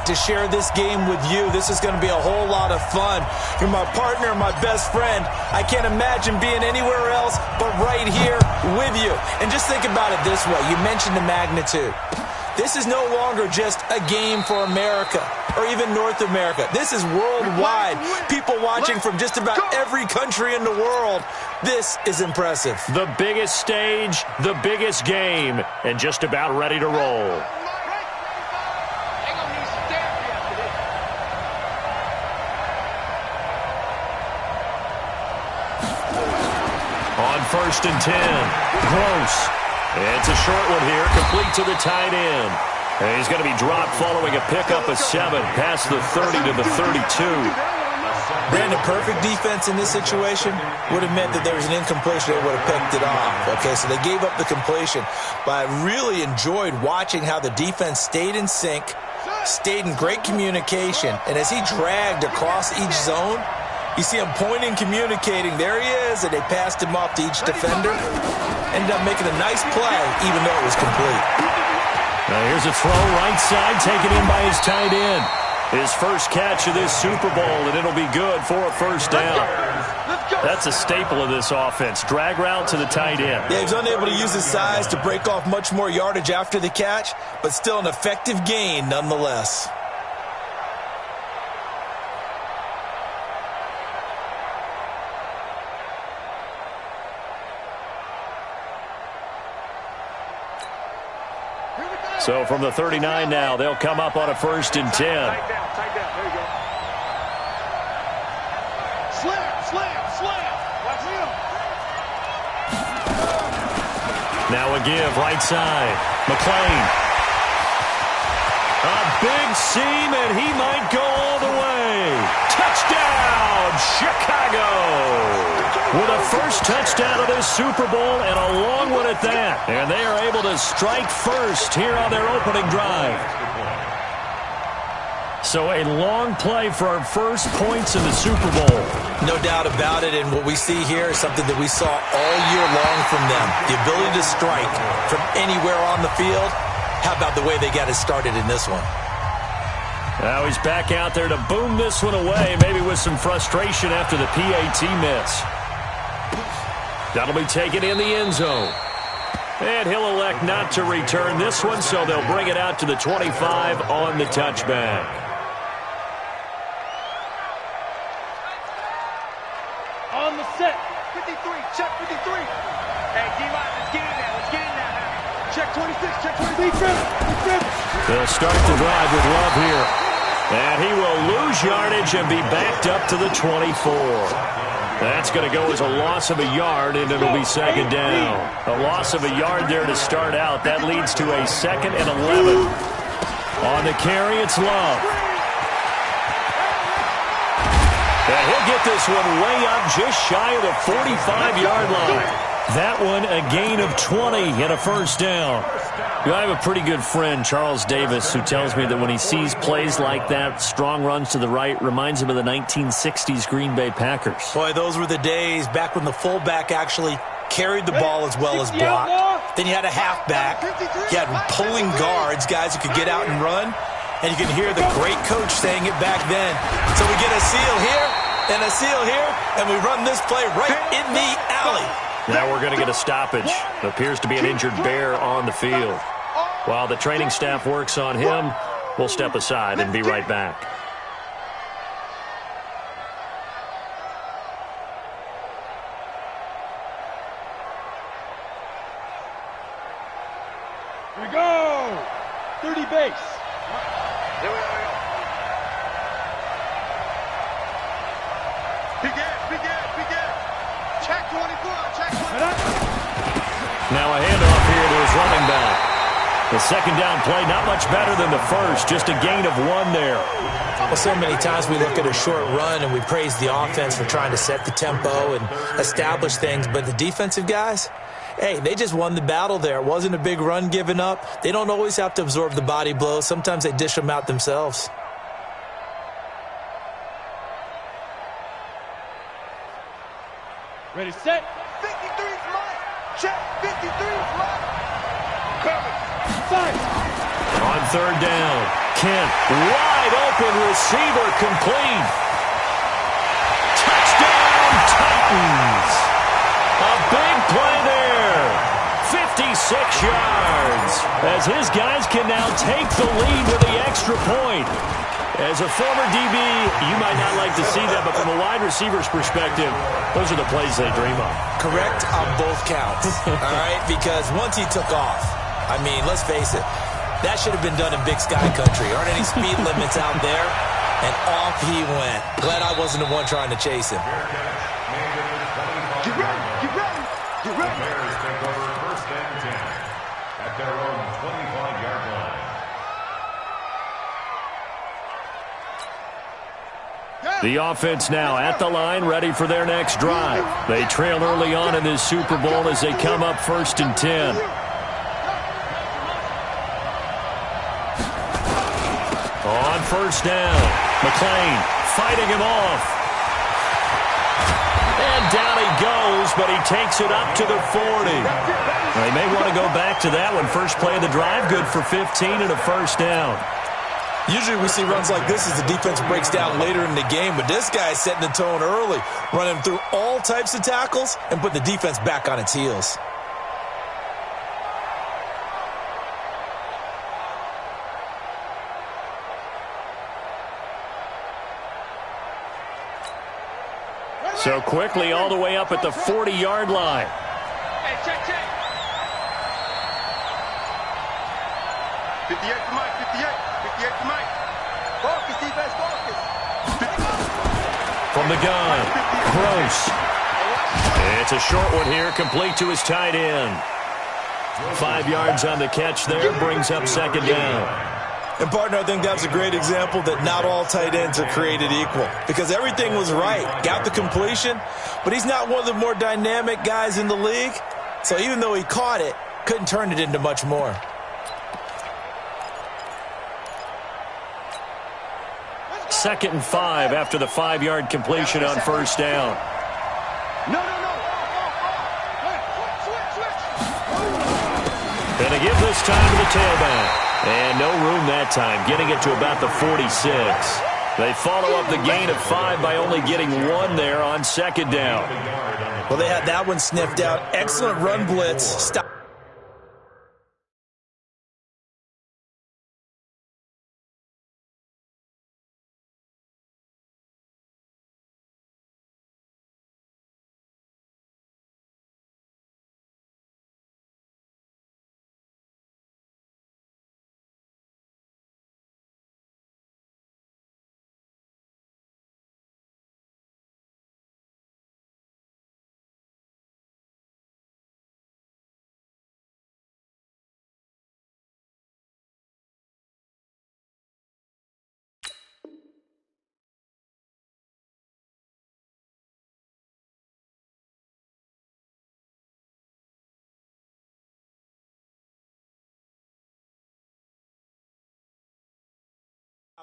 to share this game with you. This is going to be a whole lot of fun. You're my partner, my best friend. I can't imagine being anywhere else but right here with you. And just think about it this way. You mentioned the magnitude. This is no longer just a game for America or even North America. This is worldwide. People watching from just about every country in the world. This is impressive. The biggest stage, the biggest game, and just about ready to roll. On 1st and 10, close. It's a short one here, complete to the tight end. And he's going to be dropped following a pickup of 7 past the 30 to the 32. Brandon, perfect defense in this situation would have meant that there was an incompletion. They would have picked it off. Okay, so they gave up the completion. But I really enjoyed watching how the defense stayed in sync, stayed in great communication. And as he dragged across each zone, you see him pointing, communicating. There he is, and they passed him off to each defender. Ended up making a nice play, even though it was complete. Now here's a throw right side, taken in by his tight end. His first catch of this Super Bowl, and it'll be good for a first down. That's a staple of this offense. Drag route to the tight end. Yeah, he was unable to use his size to break off much more yardage after the catch, but still an effective gain nonetheless. So from the 39 now, they'll come up on a 1st and 10. Tight down. There you go. Slam. Watch him. Now a give, right side. McLean. A big seam, and he might go all the way. Touchdown, Chicago! With a first touchdown of this Super Bowl and a long one at that. And they are able to strike first here on their opening drive. So a long play for our first points in the Super Bowl. No doubt about it, and what we see here is something that we saw all year long from them. The ability to strike from anywhere on the field. How about the way they got it started in this one? Now he's back out there to boom this one away, maybe with some frustration after the PAT miss. That'll be taken in the end zone. And he'll elect not to return this one, so they'll bring it out to the 25 on the touchback. On the set. 53. Check 53. Hey, D-line, let's get in there. Check 26. Check 26. They'll start the drive with Love here. And he will lose yardage and be backed up to the 24. That's going to go as a loss of a yard, and it'll be second down. A loss of a yard there to start out. That leads to a 2nd and 11. On the carry, it's Love. And he'll get this one way up just shy of the 45-yard line. That one a gain of 20 and a first down. You know, I have a pretty good friend, Charles Davis, who tells me that when he sees plays like that, strong runs to the right, reminds him of the 1960s Green Bay Packers. Boy, those were the days back when the fullback actually carried the ball as well as blocked. Then you had a halfback. You had pulling guards, guys who could get out and run. And you can hear the great coach saying it back then. So we get a seal here and a seal here, and we run this play right in the alley. Now we're going to get a stoppage. It appears to be an injured Bear on the field. While the training staff works on him, we'll step aside and be right back. Here we go. 30 base. Here we go. Begin. Check 24. Now a handoff here to his running back. The second down play, not much better than the first, just a gain of 1 there. Well, so many times we look at a short run and we praise the offense for trying to set the tempo and establish things, but the defensive guys, hey, they just won the battle there. It wasn't a big run given up. They don't always have to absorb the body blows. Sometimes they dish them out themselves. Ready, set. 53's mine. Check. 53's mine. Coming. 5. On third down, Kent wide open receiver complete. Touchdown, Titans. A big play there. 56 yards. As his guys can now take the lead with the extra point. As a former DB, you might not like to see that, but from a wide receiver's perspective, those are the plays they dream of. Correct on both counts, all right? Because once he took off, I mean, let's face it, that should have been done in Big Sky Country. Aren't any speed limits out there? And off he went. Glad I wasn't the one trying to chase him. Get ready, get ready, get ready. The Bears take over first and 10 at their own 25-yard line. The offense now at the line, ready for their next drive. They trail early on in this Super Bowl as they come up 1st and 10. On 1st down, McClain fighting him off. And down he goes, but he takes it up to the 40. They may want to go back to that one. First play of the drive, good for 15 and a 1st down. Usually we see runs like this as the defense breaks down later in the game, but this guy's setting the tone early, running through all types of tackles and putting the defense back on its heels. So quickly all the way up at the 40-yard line. Hey, check, check. 58 to Mike, 58. 58 to Mike. Focus, defense, focus. From the gun, Gross. It's a short one here, complete to his tight end. 5 yards on the catch there, brings up 2nd down. And, partner, I think that's a great example that not all tight ends are created equal because everything was right. Got the completion, but he's not one of the more dynamic guys in the league. So even though he caught it, couldn't turn it into much more. Second and 5 after the 5-yard completion on 1st down. No. Switch. Gonna give this time to the tailback. And no room that time, getting it to about the 46. They follow up the gain of 5 by only getting 1 there on 2nd down. Well, they had that one sniffed out. Excellent run blitz. Stop.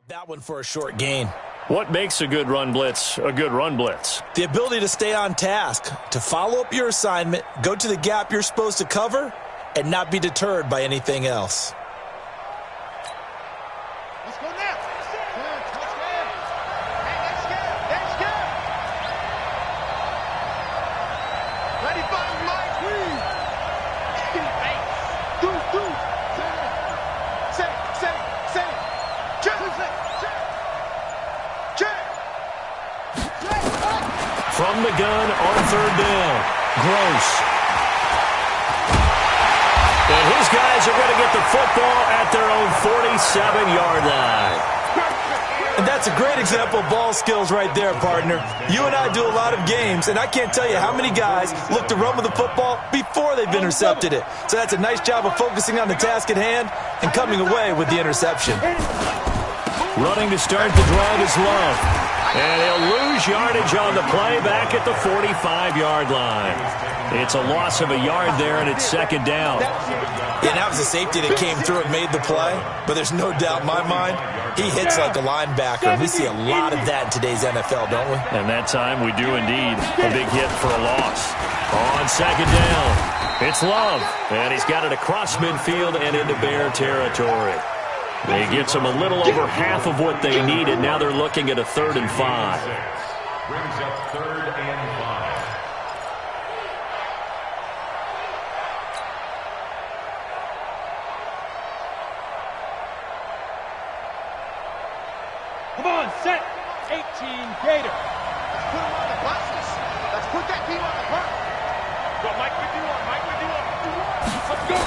That one for a short gain. What makes a good run blitz a good run blitz? The ability to stay on task, to follow up your assignment, go to the gap you're supposed to cover, and not be deterred by anything else. Let's go now. Let's go. Ready, fight, Mike, please. Say. From the gun on 3rd down, Gross. And his guys are going to get the football at their own 47-yard line. And that's a great example of ball skills right there, partner. You and I do a lot of games, and I can't tell you how many guys look to run with the football before they've intercepted it. So that's a nice job of focusing on the task at hand and coming away with the interception. Running to start the drive is Love. And he'll lose yardage on the play back at the 45-yard line. It's a loss of a yard there, and it's 2nd down. Yeah, that was a safety that came through and made the play, but there's no doubt in my mind he hits like a linebacker. We see a lot of that in today's NFL, don't we? And that time we do indeed. A big hit for a loss. On 2nd down, it's Love. And he's got it across midfield and into Bear territory. It gets them a little over half of what they needed. Now they're looking at a 3rd and 5. Brings up 3rd and 5. Come on, set. 18 Gator. Let's put him on the buses. Let's put that team on the bus. Go, Mike, we do one. Mike, we do one. Let's go.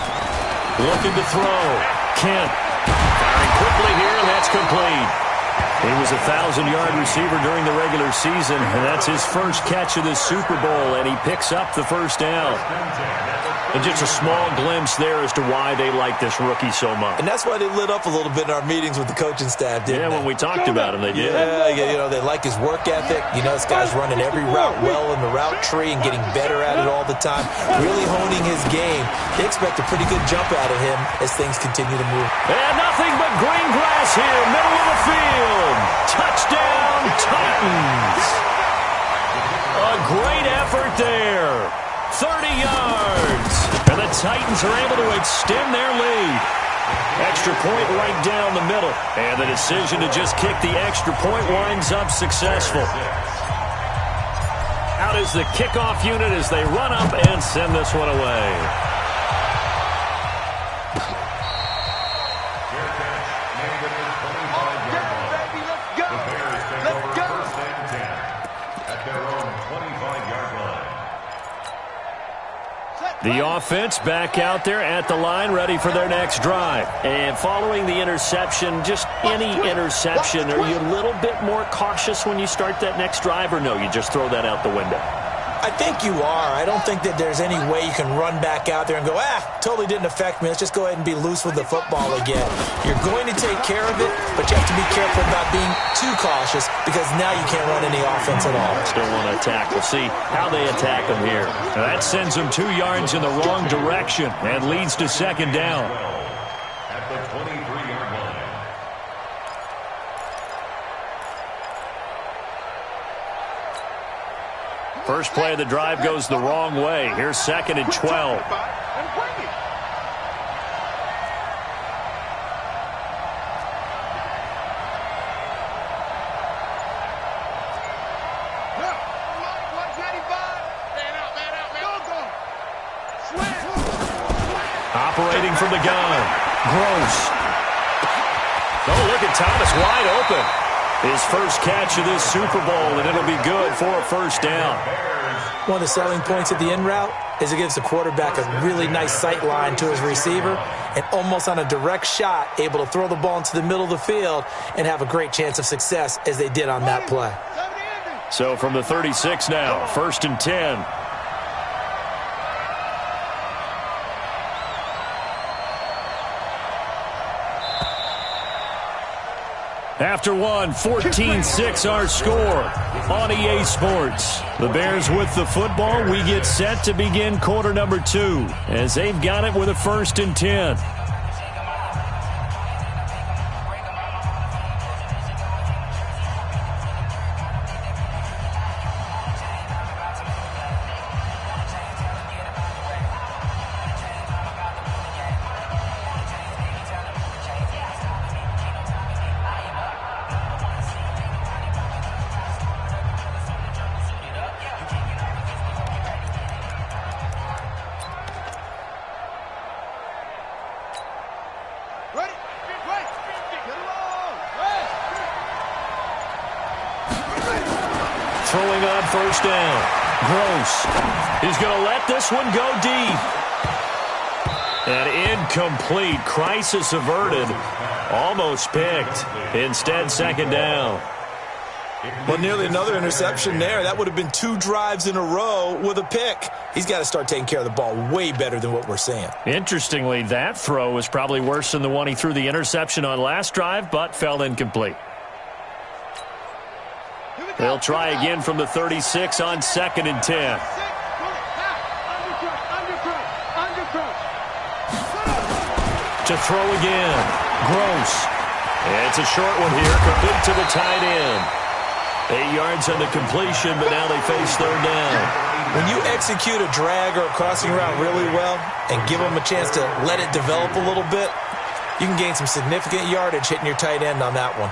Looking to throw. Kent firing quickly here, and that's complete. He was a 1,000-yard receiver during the regular season, and that's his first catch of this Super Bowl, and he picks up the first down. And just a small glimpse there as to why they like this rookie so much. And that's why they lit up a little bit in our meetings with the coaching staff, didn't they? When we talked about him, they did. Yeah, they like his work ethic. This guy's running every route well in the route tree and getting better at it all the time, really honing his game. They expect a pretty good jump out of him as things continue to move. And nothing but green grass here, middle of the field. Touchdown, Titans. A great effort there. 30 yards. And the Titans are able to extend their lead. Extra point right down the middle. And the decision to just kick the extra point winds up successful. Out is the kickoff unit as they run up and send this one away. The offense back out there at the line, ready for their next drive. And following the interception, just any interception, are you a little bit more cautious when you start that next drive, or no, you just throw that out the window? I think you are. I don't think that there's any way you can run back out there and go, totally didn't affect me. Let's just go ahead and be loose with the football again. You're going to take care of it, but you have to be careful about being too cautious because now you can't run any offense at all. Still want to attack. We'll see how they attack them here. Now that sends them 2 yards in the wrong direction and leads to 2nd down. At the 23-yard line. First play of the drive goes the wrong way. Here's 2nd and 12. Operating from the gun. Gross. Oh, look at Thomas wide open. His first catch of this Super Bowl, and it'll be good for a first down. One of the selling points of the in route is it gives the quarterback a really nice sight line to his receiver and almost on a direct shot able to throw the ball into the middle of the field and have a great chance of success as they did on that play. So from the 36 now, 1st and 10. After one, 14-6 our score on EA Sports. The Bears with the football. We get set to begin quarter number 2 as they've got it with a 1st and 10. Throwing on 1st down. Gross. He's going to let this one go deep. And incomplete. Crisis averted. Almost picked. Instead, 2nd down. Well, nearly another interception there. That would have been 2 drives in a row with a pick. He's got to start taking care of the ball way better than what we're seeing. Interestingly, that throw was probably worse than the one he threw the interception on last drive, but fell incomplete. They'll try again from the 36 on 2nd and 10. To throw again. Gross. It's a short one here, complete to the tight end. 8 yards on the completion, but now they face 3rd down. When you execute a drag or a crossing route really well and give them a chance to let it develop a little bit, You can gain some significant yardage hitting your tight end on that one.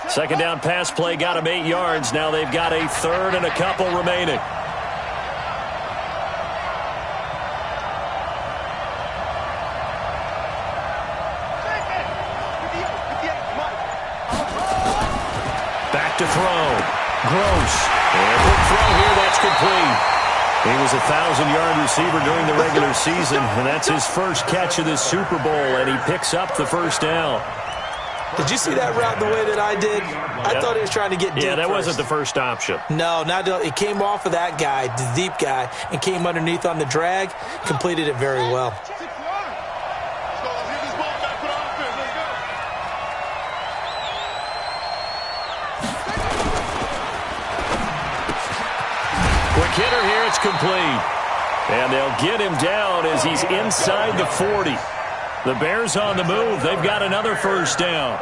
Second down pass play got him 8 yards. Now they've got a third and a couple remaining. Back to throw. Gross. And quick throw here. That's complete. He was a 1,000-yard receiver during the regular season, and that's his first catch of this Super Bowl, and he picks up the first down. Did you see that route the way that I did? I thought he was trying to get deep. Yeah, that first. wasn't the first option. No, it came off of that guy, the deep guy, and came underneath on the drag, completed it very well. Quick hitter here, it's complete. And they'll get him down as he's inside the 40. The Bears on the move. They've got another first down.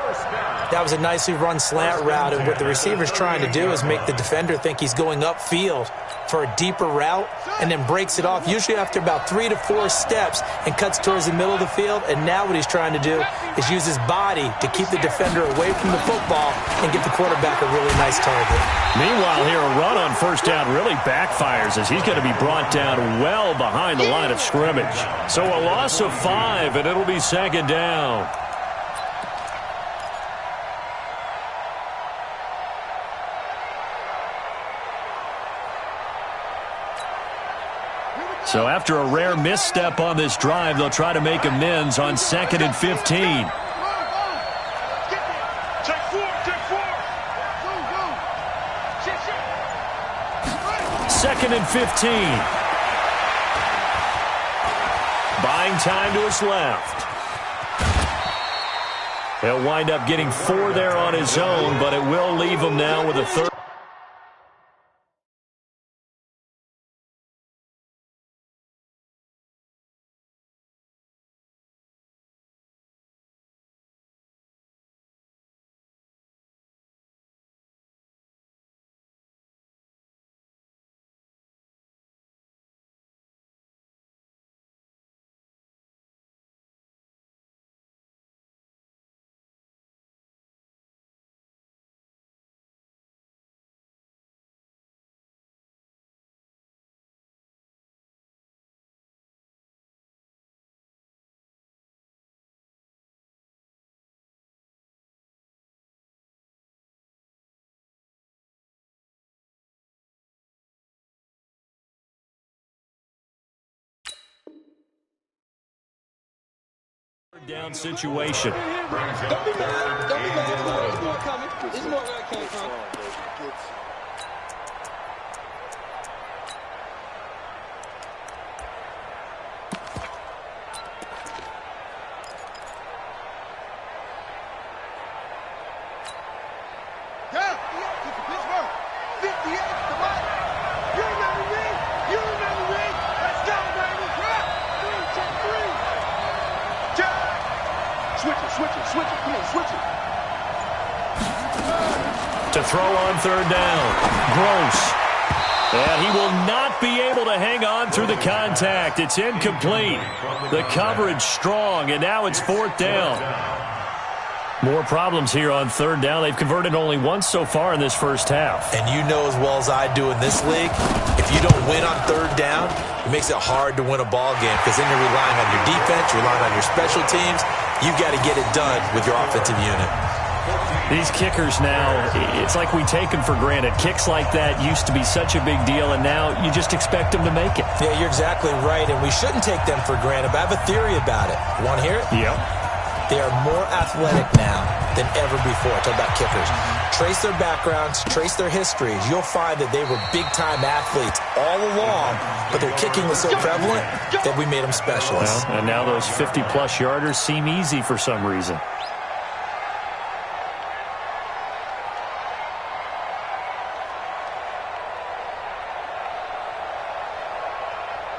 That was a nicely run slant route, and what the receiver's trying to do is make the defender think he's going upfield for a deeper route and then breaks it off, usually after about 3 to 4 steps, and cuts towards the middle of the field. And now what he's trying to do is use his body to keep the defender away from the football and get the quarterback a really nice target. Meanwhile, here a run on first down really backfires as he's going to be brought down well behind the line of scrimmage. So a loss of 5, and it'll be second down. So after a rare misstep on this drive, they'll try to make amends on 2nd and 15. Second and 15. Buying time to his left. He'll wind up getting 4 there on his own, but it will leave him now with a third. Down situation. Don't be mad. Don't be mad. There's more coming. There's more that came from. To throw on third down. Gross. And he will not be able to hang on through the contact. It's incomplete. The coverage strong, and now it's 4th down. More problems here on third down. They've converted only once so far in this first half. And you know as well as I do in this league, if you don't win on third down, it makes it hard to win a ball game because then you're relying on your defense, you're relying on your special teams. You've got to get it done with your offensive unit. These kickers now, it's like we take them for granted. Kicks like that used to be such a big deal, and now you just expect them to make it. Yeah, you're exactly right, and we shouldn't take them for granted, but I have a theory about it. You want to hear it? Yep. They are more athletic now than ever before. Talk about kickers. Trace their backgrounds, trace their histories. You'll find that they were big-time athletes all along, but their kicking was so prevalent that we made them specialists. Well, and now those 50-plus yarders seem easy for some reason.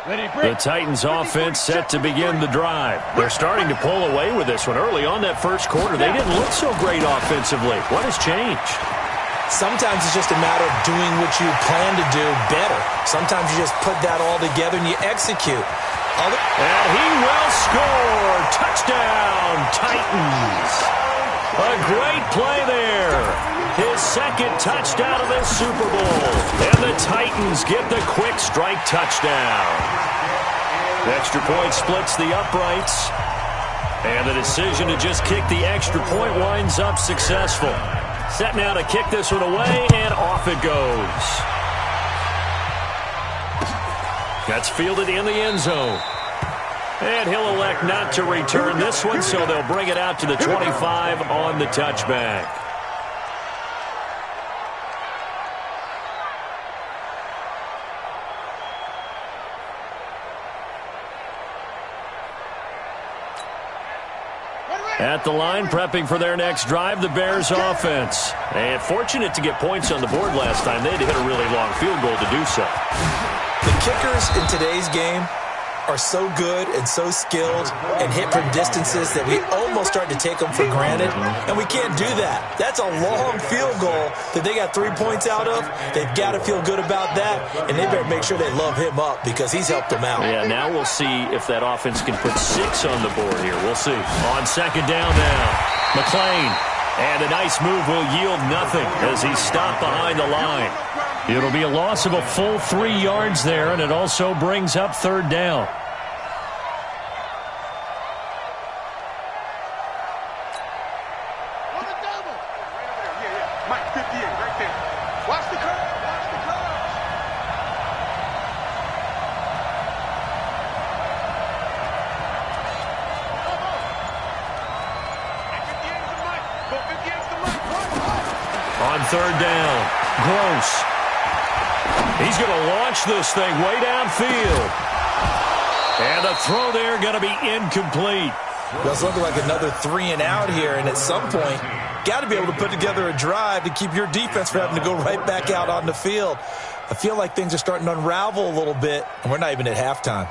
The Titans offense set to begin the drive. They're starting to pull away with this one. Early on that first quarter, they didn't look so great offensively. What has changed? Sometimes it's just a matter of doing what you plan to do better. Sometimes you just put that all together and you execute. And he will score. Touchdown, Titans. A great play there. His second touchdown of the Super Bowl. And the Titans get the quick strike touchdown. Extra point splits the uprights. And the decision to just kick the extra point winds up successful. Set now to kick this one away, and off it goes. That's fielded in the end zone. And he'll elect not to return this one, so they'll bring it out to the 25 on the touchback. At the line, prepping for their next drive, the Bears offense. And fortunate to get points on the board last time. They had to hit a really long field goal to do so. The kickers in today's game are so good and so skilled and hit from distances that we almost start to take them for granted, and we can't do that. That's a long field goal that they got 3 points out of. They've got to feel good about that, and they better make sure they love him up because he's helped them out. Yeah, now we'll see if that offense can put 6 on the board here. We'll see. On second down now, McClain. And a nice move will yield nothing as he's stopped behind the line. It'll be a loss of a full 3 yards there, and it also brings up third down. Mike, 58, right there. Watch the curve. Watch the curve. On third down, Gross. He's going to launch this thing way downfield. And the throw there going to be incomplete. Well, it's looking like another 3 and out here, and at some point, got to be able to put together a drive to keep your defense from having to go right back out on the field. I feel like things are starting to unravel a little bit, and we're not even at halftime.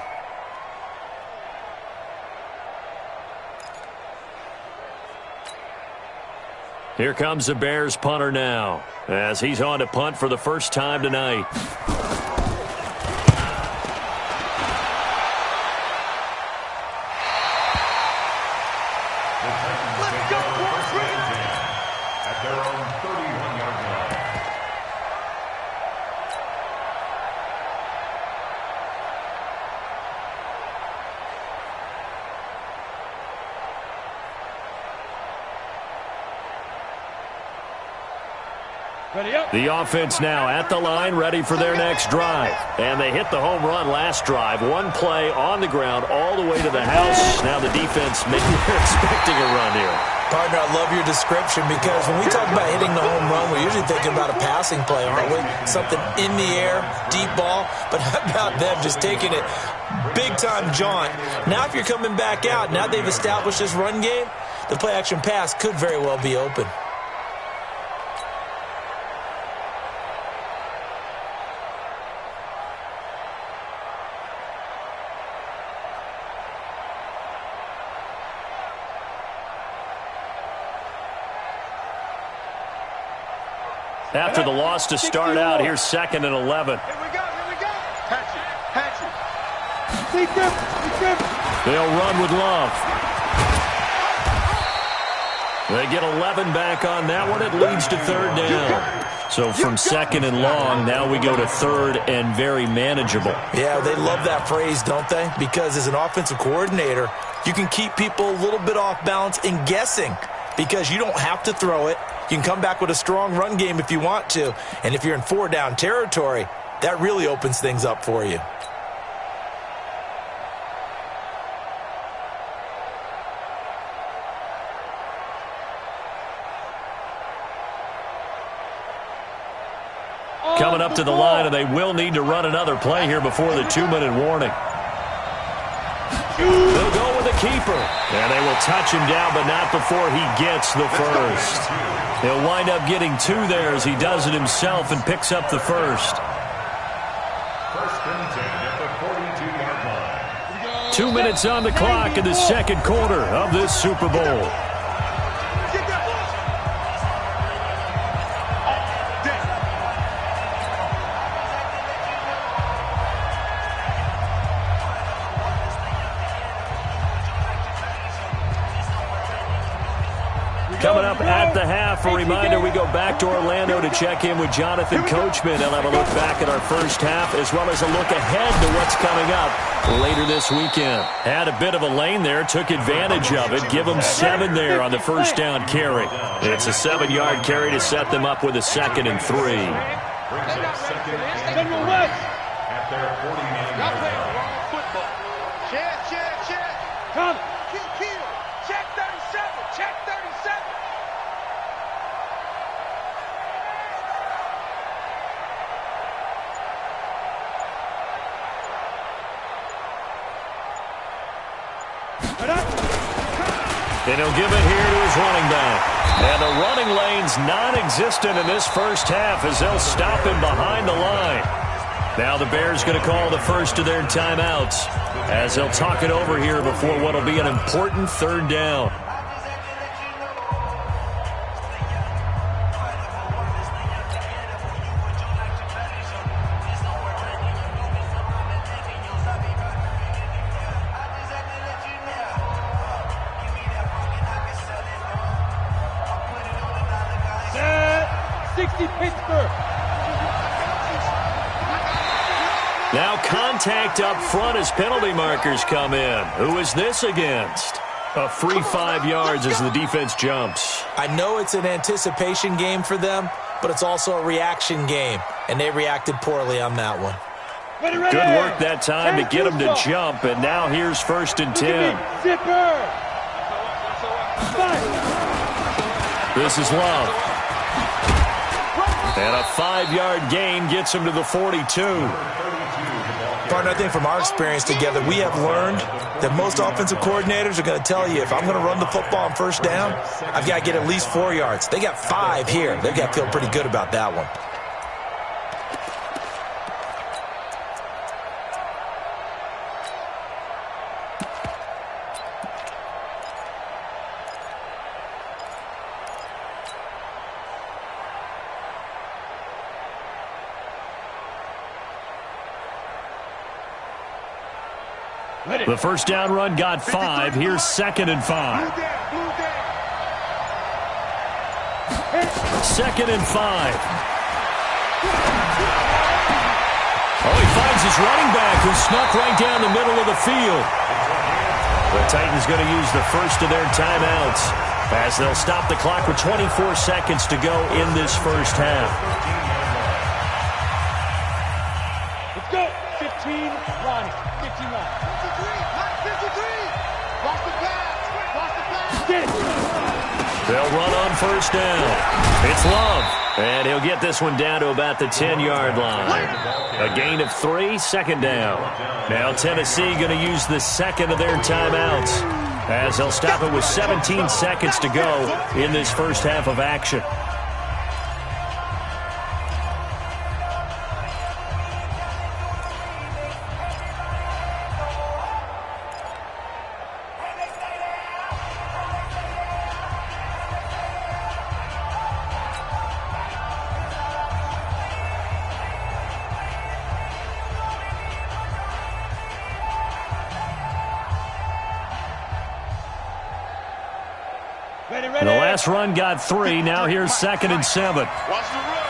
Here comes the Bears punter now, as he's on to punt for the first time tonight. At their own 31-yard line. The offense now at the line, ready for their next drive. And they hit the home run last drive. 1 play on the ground all the way to the house. Now the defense maybe they're expecting a run here. Partner, I love your description because when we talk about hitting the home run, we're usually thinking about a passing play, aren't we? Something in the air, deep ball. But how about them just taking it big-time jaunt? Now if you're coming back out, now they've established this run game, the play-action pass could very well be open. After the loss to start out, here's 2nd and 11. Here we go, here we go. Hatch it. They'll run with Love. They get 11 back on that one. It leads to third down. So from 2nd and long, now we go to 3rd and very manageable. Yeah, they love that phrase, don't they? Because as an offensive coordinator, you can keep people a little bit off balance and guessing because you don't have to throw it. You can come back with a strong run game if you want to. And if you're in 4-down territory, that really opens things up for you. Coming up to the line, and they will need to run another play here before the 2-minute warning. They'll go with the keeper. And they will touch him down, but not before he gets the first. He'll wind up getting 2 there as he does it himself and picks up the first. 1st and 10 at the 42-yard line. 2 minutes on the clock in the second quarter of this Super Bowl. Coming up at the half, a reminder, we go back to Orlando to check in with Jonathan Coachman. He'll have a look back at our first half as well as a look ahead to what's coming up later this weekend. Had a bit of a lane there, took advantage of it. Give them 7 there on the first down carry. It's a 7-yard carry to set them up with a 2nd and 3. At their 49-yard line. Football. Check. Come. Kill. Check 37. Check 37. And he'll give it here to his running back. And the running lane's non-existent in this first half as they'll stop him behind the line. Now the Bears going to call the first of their timeouts as they'll talk it over here before what will be an important 3rd down. Now contact up front as penalty markers come in. Who is this against? A free 5 yards as the defense jumps. I know it's an anticipation game for them, but it's also a reaction game, and they reacted poorly on that one. Good work that time to get them to jump, and now here's 1st and 10. This is Love. And a 5-yard gain gets him to the 42. Partner, I think from our experience together, we have learned that most offensive coordinators are going to tell you, if I'm going to run the football on first down, I've got to get at least 4 yards. They got 5 here. They've got to feel pretty good about that one. The first down run got 5. Here's 2nd and 5. 2nd and 5. Oh, he finds his running back who snuck right down the middle of the field. The Titans going to use the first of their timeouts as they'll stop the clock with 24 seconds to go in this first half. Let's go. 15, Ronnie. 15 line. 53. Lost the pass. Get it. They'll run on first down. It's Love. And he'll get this one down to about the 10-yard line. A gain of 3, 2nd down. Now Tennessee going to use the 2nd of their timeouts as they'll stop it with 17 seconds to go in this first half of action. The last run got 3. Now here's 2nd and 7. Watch the run.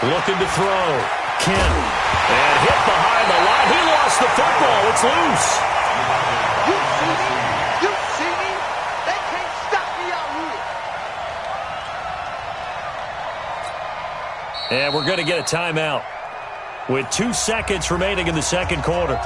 Looking to throw. Kent. And hit behind the line. He lost the football. It's loose. You see me? They can't stop me out here. And we're going to get a timeout with 2 seconds remaining in the second quarter.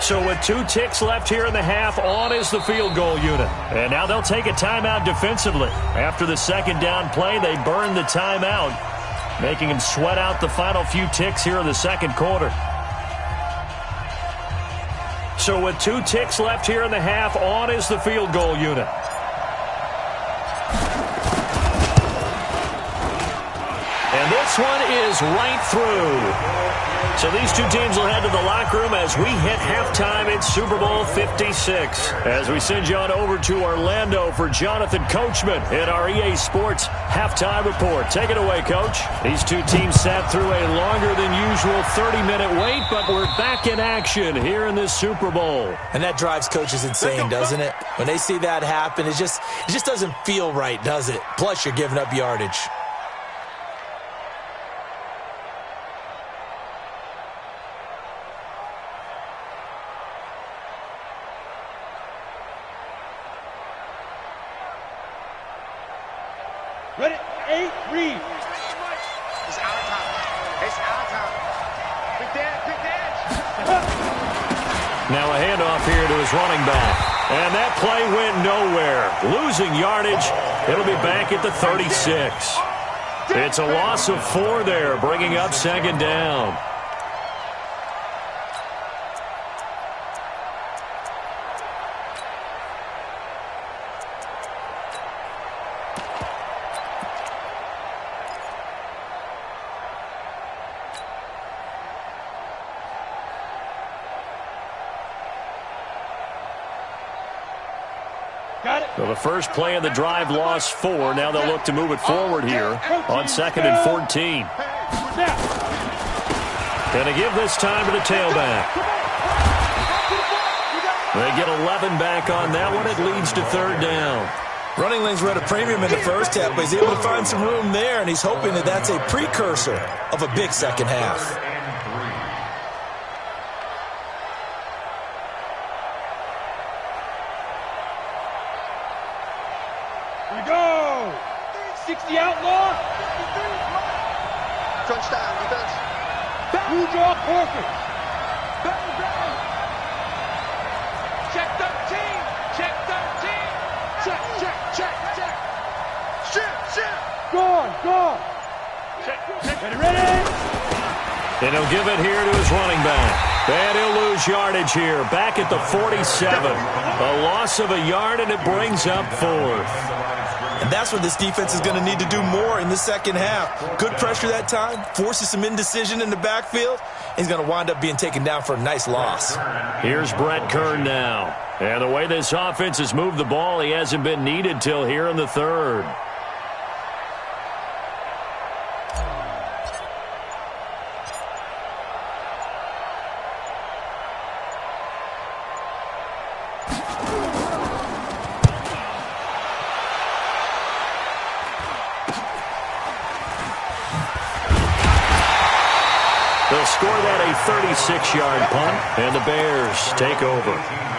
So with 2 ticks left here in the half, on is the field goal unit. And now they'll take a timeout defensively. After the second down play, they burn the timeout, making them sweat out the final few ticks here in the second quarter. So with 2 ticks left here in the half, on is the field goal unit. And This one is right through. So these two teams will head to the locker room as we hit halftime in Super Bowl 56. As we send you on over to Orlando for Jonathan Coachman in our EA Sports halftime report. Take it away, Coach. These two teams sat through a longer than usual 30-minute wait, but we're back in action here in this Super Bowl. And that drives coaches insane, doesn't it? When they see that happen, it just doesn't feel right, does it? Plus, you're giving up yardage. Ready? 8, read. It's our time. It's our time. Big dance, big dance. Now a handoff here to his running back. And that play went nowhere. Losing yardage. It'll be back at the 36. It's a loss of 4 there, bringing up second down. So the first play of the drive lost 4. Now they'll look to move it forward here on 2nd and 14. Going to give this time to the tailback. They get 11 back on that one. It leads to 3rd down. Running lanes were at a premium in the first half, but he's able to find some room there, and he's hoping that that's a precursor of a big second half. Here we go. 60 outlaw. Touchdown, defense. Blue draw perfect. Check 13. Check 13. Check, check, check, check. Shit. Gone. Ready? And he'll give it here to his running back. And he'll lose yardage here. Back at the 47. A loss of a yard, and it brings up 4th. And that's what this defense is going to need to do more in the second half. Good pressure that time, forces some indecision in the backfield. He's going to wind up being taken down for a nice loss. Here's Brett Kern now. And the way this offense has moved the ball, he hasn't been needed till here in the 3rd. They'll score that a 36-yard punt, and the Bears take over.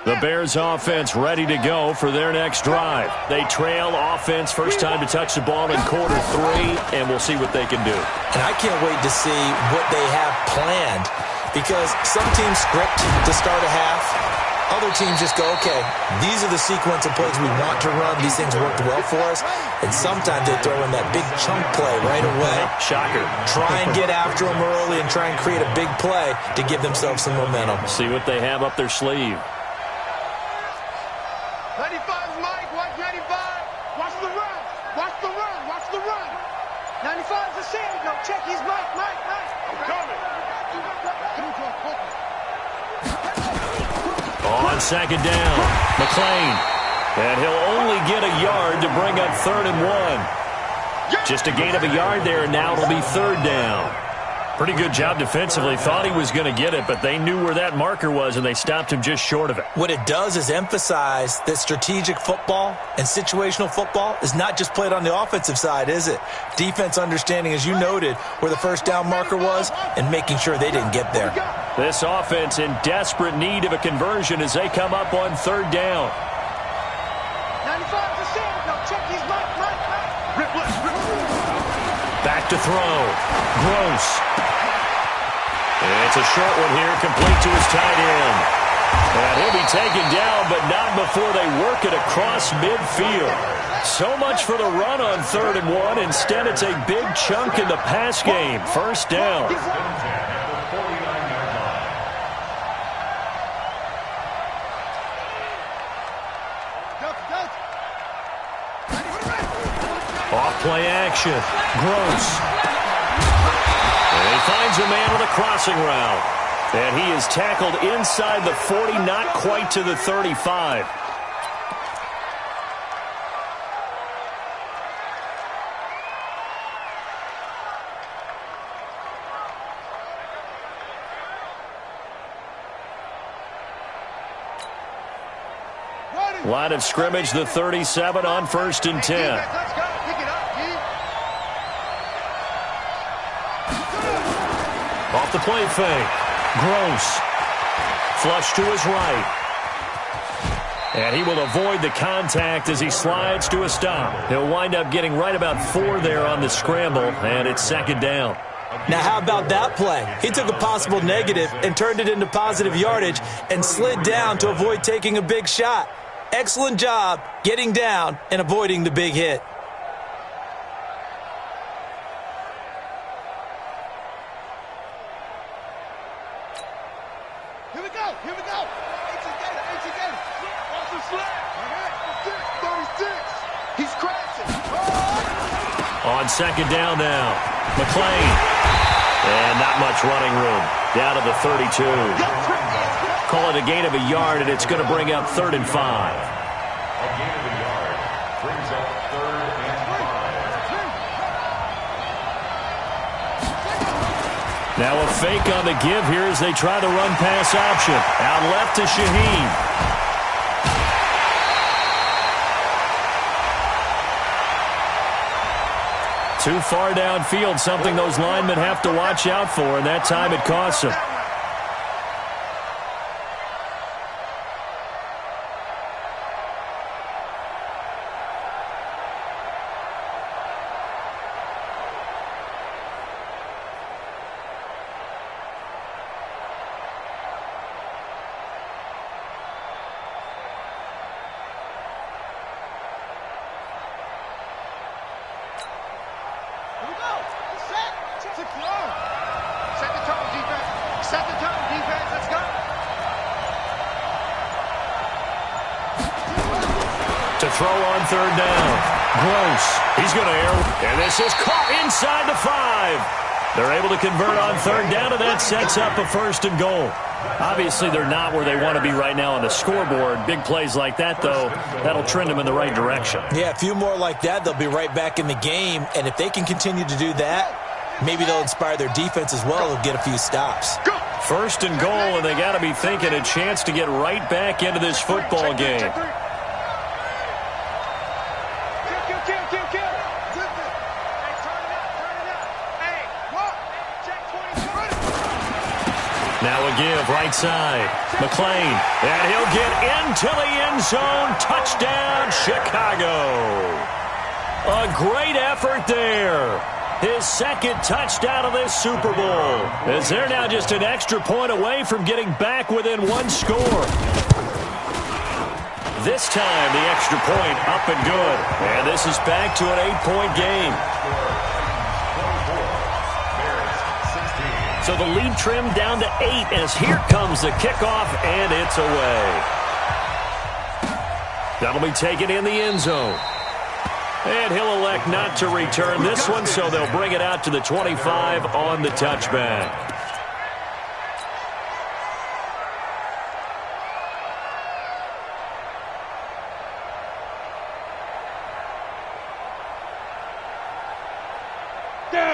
The Bears offense ready to go for their next drive. They trail offense, first time to touch the ball in quarter 3, and we'll see what they can do. And I can't wait to see what they have planned, because some teams script to start a half. Other teams just go, okay, these are the sequence of plays we want to run. These things worked well for us. And sometimes they throw in that big chunk play right away. Shocker. Try and get after them early and try and create a big play to give themselves some momentum. See what they have up their sleeve. 95's Mike. Watch 95. Watch the run. Watch the run. Watch the run. 95's the Sandy. No, check. He's Mike. I'm coming. On second down, McClain. And he'll only get a yard to bring up 3rd and 1. Just a gain of a yard there, and now it'll be 3rd down. Pretty good job defensively. Thought he was going to get it, but they knew where that marker was, and they stopped him just short of it. What it does is emphasize that strategic football and situational football is not just played on the offensive side, is it? Defense understanding, as you noted, where the first down marker was and making sure they didn't get there. This offense in desperate need of a conversion as they come up on 3rd down. 95's the Sandy. No, check. He's Mike. Back to throw. Gross. And it's a short one here, complete to his tight end. And he'll be taken down, but not before they work it across midfield. So much for the run on 3rd and 1. Instead, it's a big chunk in the pass game. First down. Off-play action. Gross. And he finds a man with a crossing route. And he is tackled inside the 40, not quite to the 35. Line of scrimmage, the 37 on 1st and 10. Off the play fake. Gross. Flush to his right. And he will avoid the contact as he slides to a stop. He'll wind up getting right about 4 there on the scramble, and it's 2nd down. Now, how about that play? He took a possible negative and turned it into positive yardage and slid down to avoid taking a big shot. Excellent job getting down and avoiding the big hit. Here we go. 18 Gator. Watch the slap. 36. He's crashing. On 2nd down now. McClain. And not much running room. Down to the 32. Call it a gain of a yard, and it's going to bring up 3rd and 5. A gain of a yard brings up 3rd and 5. Now a fake on the give here as they try the run-pass option. Out left to Shaheen. Too far downfield, something those linemen have to watch out for, and that time it costs them. To throw on 3rd down. Gross. He's going to air. And this is caught inside the 5. They're able to convert on 3rd down, and that sets up a 1st and goal. Obviously, they're not where they want to be right now on the scoreboard. Big plays like that, though, that'll trend them in the right direction. Yeah, a few more like that, they'll be right back in the game. And if they can continue to do that, maybe they'll inspire their defense as well. They'll get a few stops. 1st and goal, and they got to be thinking a chance to get right back into this football game. Now a give, right side. McClain, and he'll get into the end zone. Touchdown, Chicago. A great effort there. His 2nd touchdown of this Super Bowl, as they're now just an extra point away from getting back within 1 score. This time, the extra point up and good. And this is back to an 8-point game. So the lead trimmed down to 8 as here comes the kickoff, and it's away. That'll be taken in the end zone. And he'll elect not to return this one, so they'll bring it out to the 25 on the touchback.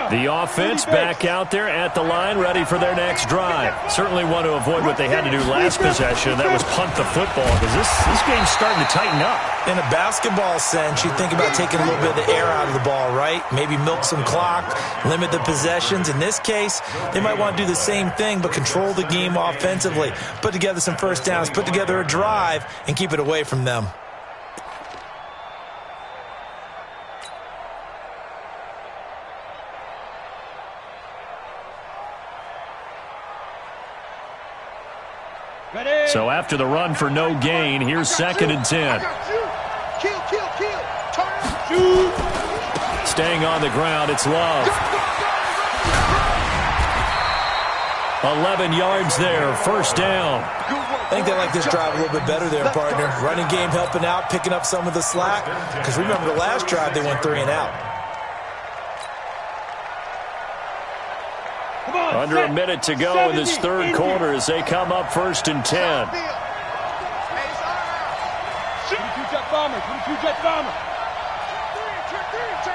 The offense back out there at the line, ready for their next drive. Certainly want to avoid what they had to do last possession. That was punt the football, because this game's starting to tighten up. In a basketball sense, you think about taking a little bit of the air out of the ball, right? Maybe milk some clock, limit the possessions. In this case, they might want to do the same thing, but control the game offensively. Put together some first downs, put together a drive, and keep it away from them. So after the run for no gain, here's 2nd and 10. Kill, kill, kill. Turn, shoot. Staying on the ground, it's Love. 11 yards there, 1st down. I think they like this drive a little bit better there, partner. Running game helping out, picking up some of the slack. Because remember, the last drive, they went 3 and out. Under a minute to go in this 3rd quarter as they come up 1st and 10. 22 jet bomber, 22 jet bomber. Check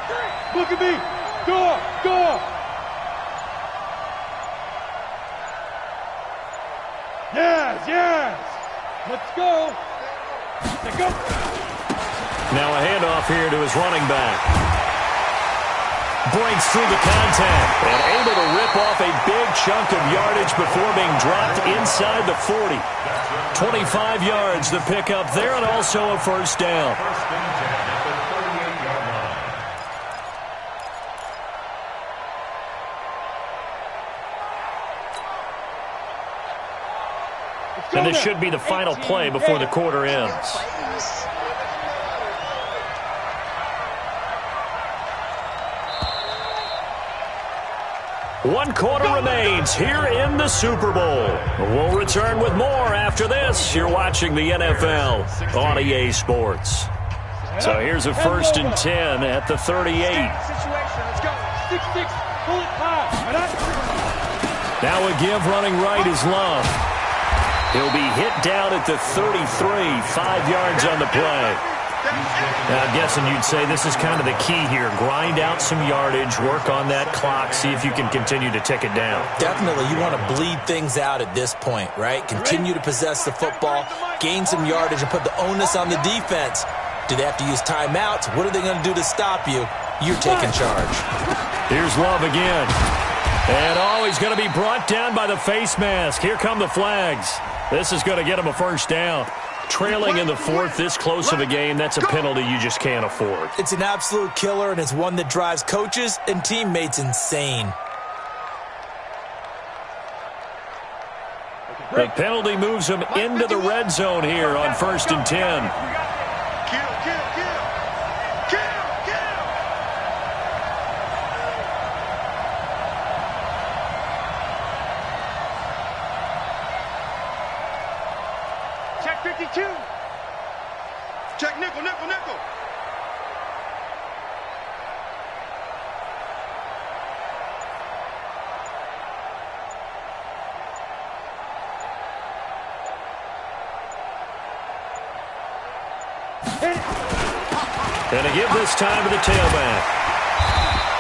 3. Look at me. Go. Yes. Let's go. Let's go. Now a handoff here to his running back. Breaks through the contact and able to rip off a big chunk of yardage before being dropped inside the 40. 25 yards the pickup there, and also a 1st down. And this should be the final play before the quarter ends. One quarter remains here in the Super Bowl. We'll return with more after this. You're watching the NFL on EA Sports. So here's a 1st and 10 at the 38. Now a give running right is Love. He'll be hit down at the 33, 5 yards on the play. Now, I'm guessing you'd say this is kind of the key here. Grind out some yardage, work on that clock, see if you can continue to tick it down. Definitely, you want to bleed things out at this point, right? Continue to possess the football, gain some yardage, and put the onus on the defense. Do they have to use timeouts? What are they going to do to stop you? You're taking charge. Here's Love again. And he's going to be brought down by the face mask. Here come the flags. This is going to get him a 1st down. Trailing in the 4th, this close of a game, that's a penalty you just can't afford. It's an absolute killer, and it's one that drives coaches and teammates insane. The penalty moves him into the red zone here on 1st and 10. Check 52. Check nickel. And a give this time to the tailback.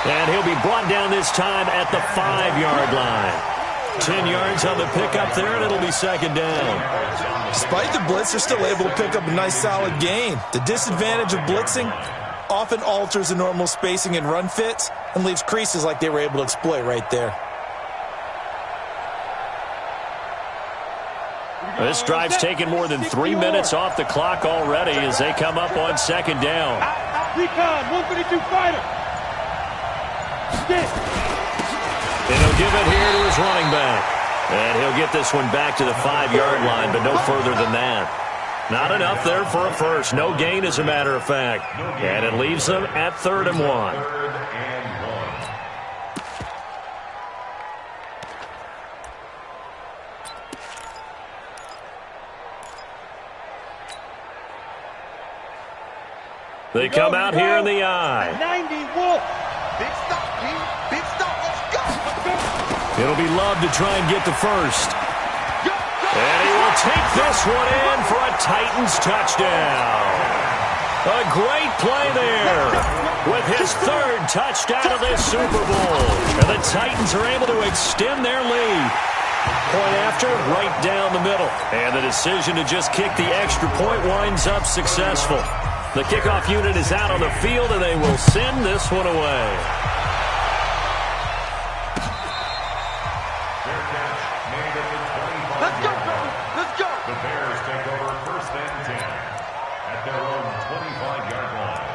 And he'll be brought down this time at the 5-yard line. 10 yards on the pickup there, and it'll be 2nd down. Despite the blitz, they're still able to pick up a nice, solid gain. The disadvantage of blitzing often alters the normal spacing and run fits and leaves creases like they were able to exploit right there. This drive's taken more than 3 minutes off the clock already as they come up on 2nd down. Recon, 152 fighter. And he'll give it here to his running back. And he'll get this one back to the 5-yard line, but no further than that. Not enough there for a 1st. No gain, as a matter of fact. And it leaves them at 3rd and 1. They come out here in the I. 90 Wolf. Big stop, Pete. Big stop. Let's go. It'll be Love to try and get the 1st. And he will take this one in for a Titans touchdown. A great play there with his 3rd touchdown of this Super Bowl. And the Titans are able to extend their lead. Point after, right down the middle. And the decision to just kick the extra point winds up successful. The kickoff unit is out on the field, and they will send this one away. Let's go, baby. Let's go. The Bears take over 1st and 10 at their own 25-yard line.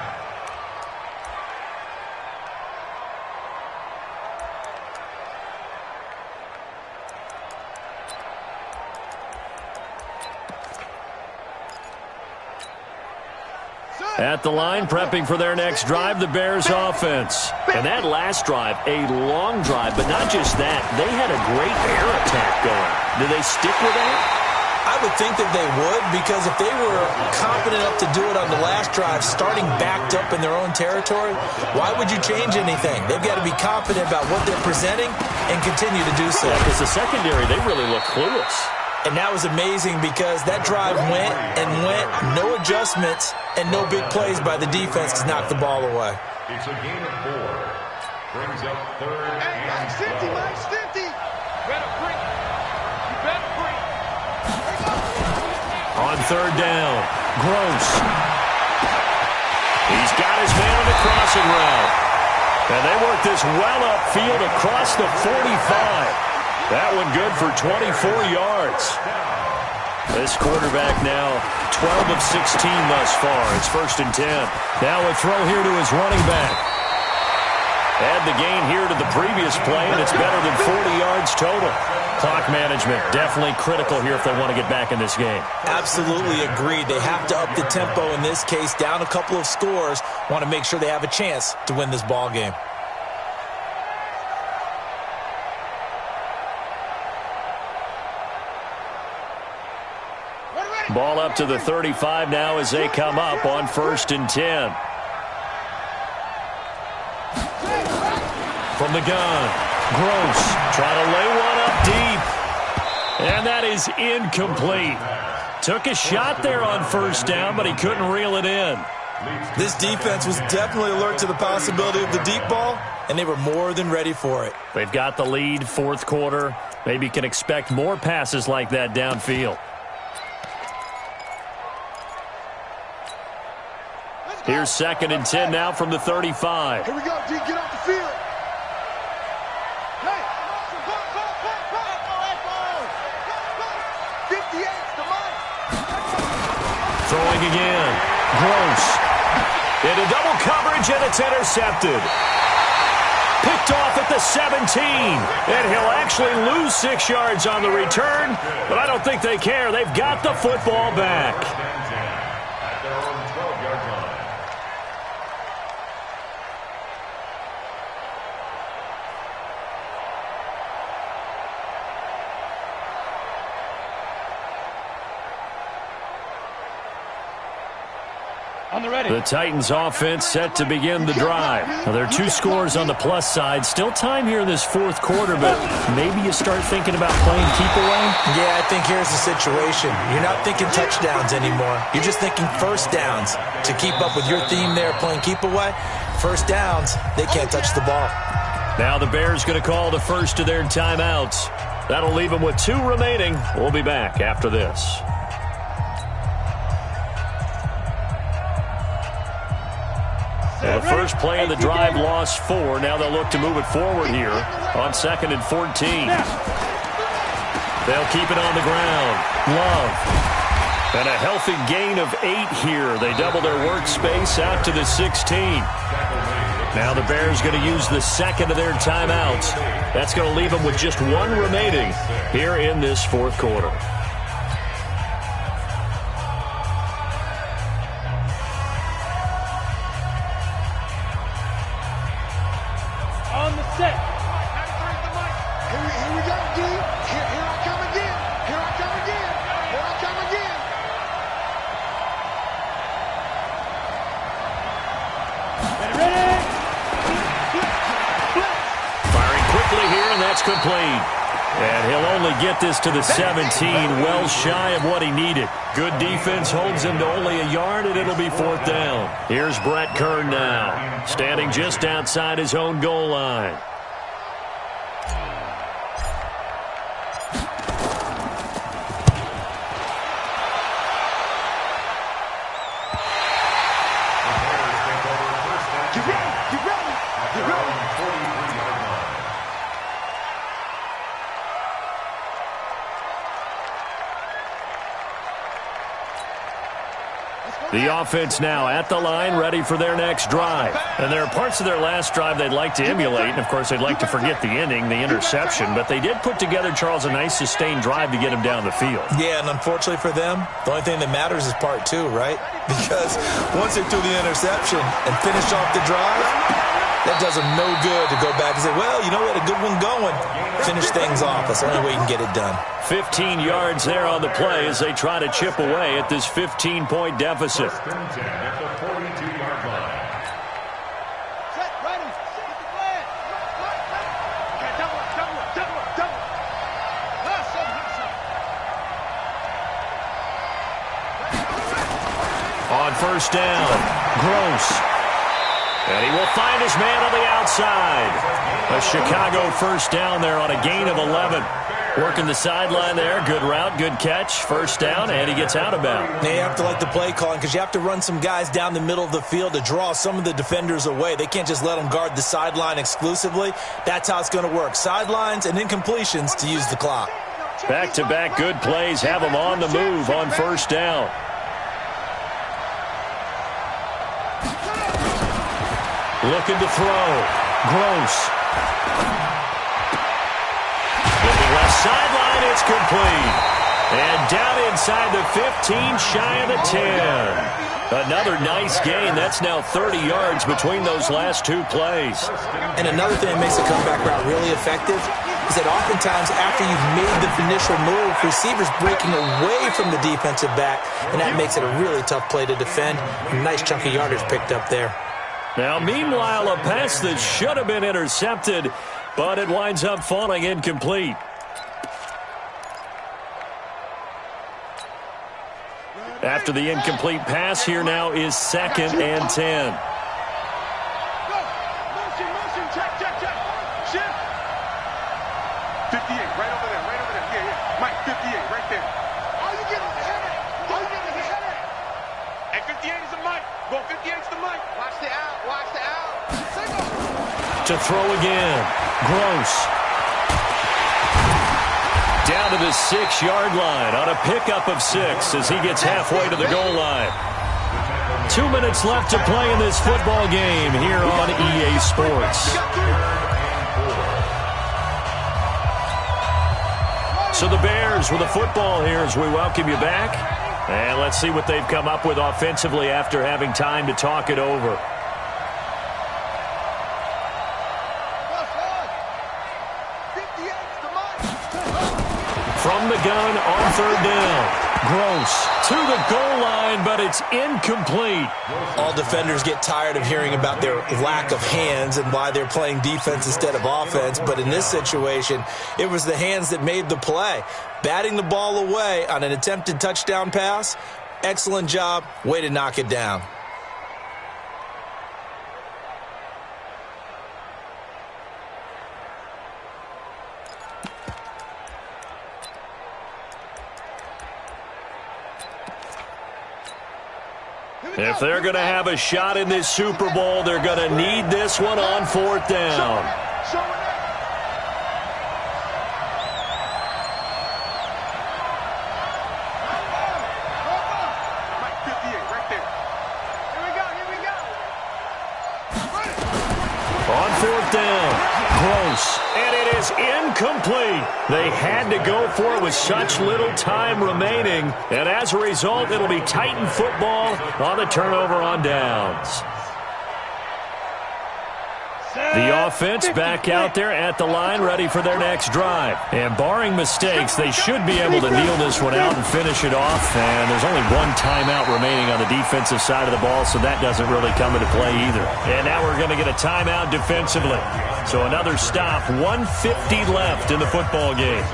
At the line, prepping for their next drive, the Bears offense. And that last drive, a long drive, but not just that. They had a great air attack going. Do they stick with that? I would think that they would, because if they were confident enough to do it on the last drive, starting backed up in their own territory, why would you change anything? They've got to be confident about what they're presenting and continue to do so. Because the secondary, they really look clueless. And that was amazing because that drive went and went, no adjustments and no big plays by the defense to knock the ball away. It's a gain of 4. Brings up third Hey, and Mike's 50, 4. Mike's 50. Better bring. You better bring. On third down, Gross. He's got his man on the crossing route. And they work this well upfield across the 45. That one good for 24 yards. This quarterback now 12 of 16 thus far. It's 1st and 10. Now a throw here to his running back. Add the gain here to the previous play, and it's better than 40 yards total. Clock management definitely critical here if they want to get back in this game. Absolutely agreed. They have to up the tempo in this case, down a couple of scores. Want to make sure they have a chance to win this ball game. Ball up to the 35 now as they come up on 1st and 10. From the gun, Gross trying to lay one up deep. And that is incomplete. Took a shot there on 1st down, but he couldn't reel it in. This defense was definitely alert to the possibility of the deep ball, and they were more than ready for it. They've got the lead, 4th quarter. Maybe can expect more passes like that downfield. Here's 2nd and 10 now from the 35. Here we go, D. Get off the field. Hey. 58's the Mike. Throwing again. Gross. Into double coverage, and it's intercepted. Picked off at the 17. And he'll actually lose 6 yards on the return, but I don't think they care. They've got the football back. At their own 12-yard line. On the ready. The Titans offense set to begin the drive. Now, there are 2 scores on the plus side. Still time here in this 4th quarter, but maybe you start thinking about playing keep away? Yeah, I think here's the situation. You're not thinking touchdowns anymore. You're just thinking 1st downs. To keep up with your theme there, playing keep away, 1st downs, they can't touch the ball. Now the Bears going to call the first of their timeouts. That'll leave them with 2 remaining. We'll be back after this. Well, the first play of the drive lost 4. Now they'll look to move it forward here on 2nd and 14. They'll keep it on the ground. Love. And a healthy gain of 8 here. They double their workspace out to the 16. Now the Bears going to use the 2nd of their timeouts. That's going to leave them with just 1 remaining here in this 4th quarter. On the set. Here we go, D. Here I come again. Here I come again. Here I come again. Ready? Firing quickly here, and that's complete. And he'll only get this to the 17, well shy of what he needed. Good defense holds him to only a yard, and it'll be 4th down. Here's Brett Kern now, standing just outside his own goal line. The offense now at the line, ready for their next drive. And there are parts of their last drive they'd like to emulate. And, of course, they'd like to forget the ending, the interception. But they did put together, Charles, a nice sustained drive to get him down the field. Yeah, and unfortunately for them, the only thing that matters is part two, right? Because once they threw the interception and finished off the drive, that does them no good to go back and say, well, you know what, a good one going. Finish things off. That's the only way you can get it done. 15 yards there on the play as they try to chip away at this 15-point deficit. First and 10 at the 42-yard line. Set, right him. Get the flag. Okay, double up. Hustle. On first down, Gross. And he will find his man on the outside. A Chicago first down there on a gain of 11. Working the sideline there. Good route, good catch. First down, and he gets out of bounds. Now you have to like the play calling because you have to run some guys down the middle of the field to draw some of the defenders away. They can't just let them guard the sideline exclusively. That's how it's going to work. Sidelines and incompletions to use the clock. Back-to-back good plays have them on the move on first down. Looking to throw. Gross. Looking left sideline, it's complete. And down inside the 15, shy of the 10. Another nice gain. That's now 30 yards between those last two plays. And another thing that makes the comeback route really effective is that oftentimes after you've made the initial move, receivers breaking away from the defensive back, and that makes it a really tough play to defend. A nice chunk of yardage picked up there. Now, meanwhile, a pass that should have been intercepted, but it winds up falling incomplete. After the incomplete pass, here now is 2nd and 10. Motion, check. Shift. 58, right over there. Yeah. Mike, 58, right there. All you get is a headache. And 58 is the Mike. Go 58 is the Mike. Watch the out. Single. To throw again. Gross. Down to the 6-yard line on a pickup of 6 as he gets halfway to the goal line. 2 minutes left to play in this football game here on EA Sports. So the Bears with the football here as we welcome you back. And let's see what they've come up with offensively after having time to talk it over. From the gun on third down. Gross to the goal line, but it's incomplete. All defenders get tired of hearing about their lack of hands and why they're playing defense instead of offense. But in this situation, it was the hands that made the play. Batting the ball away on an attempted touchdown pass. Excellent job. Way to knock it down. If they're going to have a shot in this Super Bowl, they're going to need this one on fourth down. Mike, 58, right there. Here we go. On fourth down, Gross, and it is incomplete. They had to go for it with such little time remaining, and as a result, it'll be Titan football on the turnover on downs. The offense back out there at the line, ready for their next drive. And barring mistakes, they should be able to kneel this one out and finish it off. And there's only one timeout remaining on the defensive side of the ball, so that doesn't really come into play either. And now we're going to get a timeout defensively. So another stop, 1:50 left in the football game.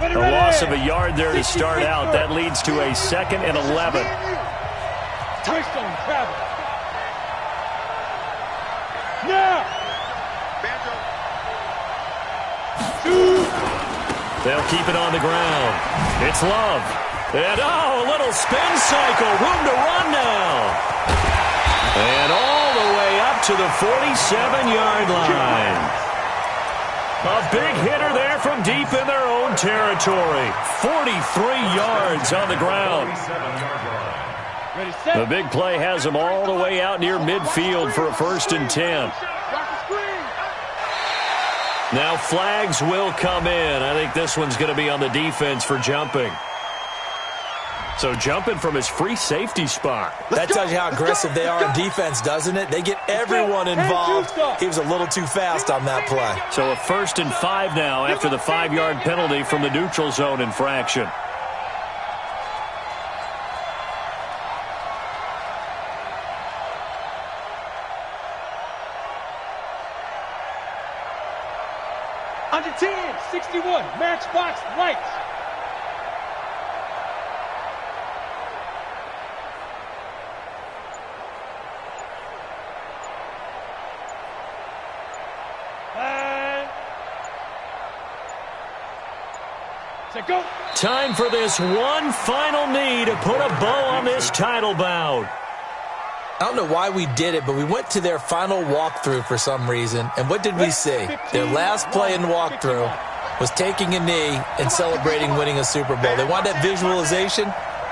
A loss of a yard there to start out. That leads to a 2nd and 11. Touchdown, travel. Now. They'll keep it on the ground. It's Love. And, a little spin cycle. Room to run now. And all the way up to the 47-yard line. A big hitter there from deep in their own territory. 43 yards on the ground. The big play has them all the way out near midfield for a 1st and 10. Now flags will come in. I think this one's going to be on the defense for jumping. So jumping from his free safety spot. That tells you how aggressive they are on defense, doesn't it? They get everyone involved. He was a little too fast on that play. So a 1st and 5 now after the 5-yard penalty from the neutral zone infraction. Under 10, 61, matchbox lights. Go. Time for this one final knee to put a bow on this title bout. I don't know why we did it, but we went to their final walkthrough for some reason. And what did we see? Their last play in walkthrough was taking a knee and celebrating winning a Super Bowl. They wanted that visualization.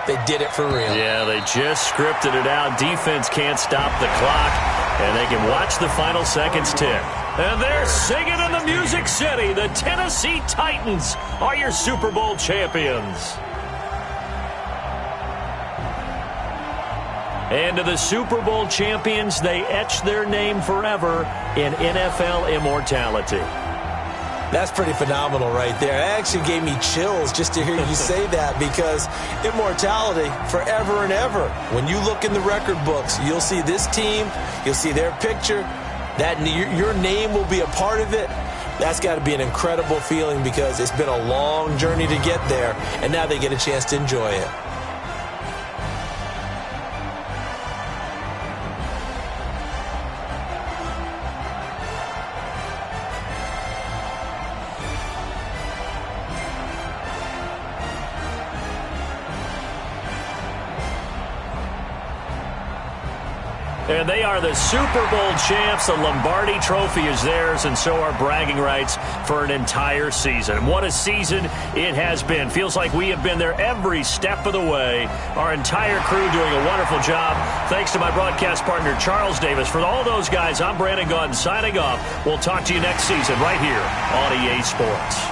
They did it for real. Yeah, they just scripted it out. Defense can't stop the clock, and they can watch the final seconds tick. And they're singing in the Music City. The Tennessee Titans are your Super Bowl champions. And to the Super Bowl champions, they etch their name forever in NFL immortality. That's pretty phenomenal right there. It actually gave me chills just to hear you say that, because immortality forever and ever. When you look in the record books, you'll see this team, you'll see their picture, that your name will be a part of it. That's got to be an incredible feeling, because it's been a long journey to get there, and now they get a chance to enjoy it. And they are the Super Bowl champs. The Lombardi Trophy is theirs, and so are bragging rights for an entire season. What a season it has been. Feels like we have been there every step of the way. Our entire crew doing a wonderful job. Thanks to my broadcast partner, Charles Davis. For all those guys, I'm Brandon Gaudin signing off. We'll talk to you next season right here on EA Sports.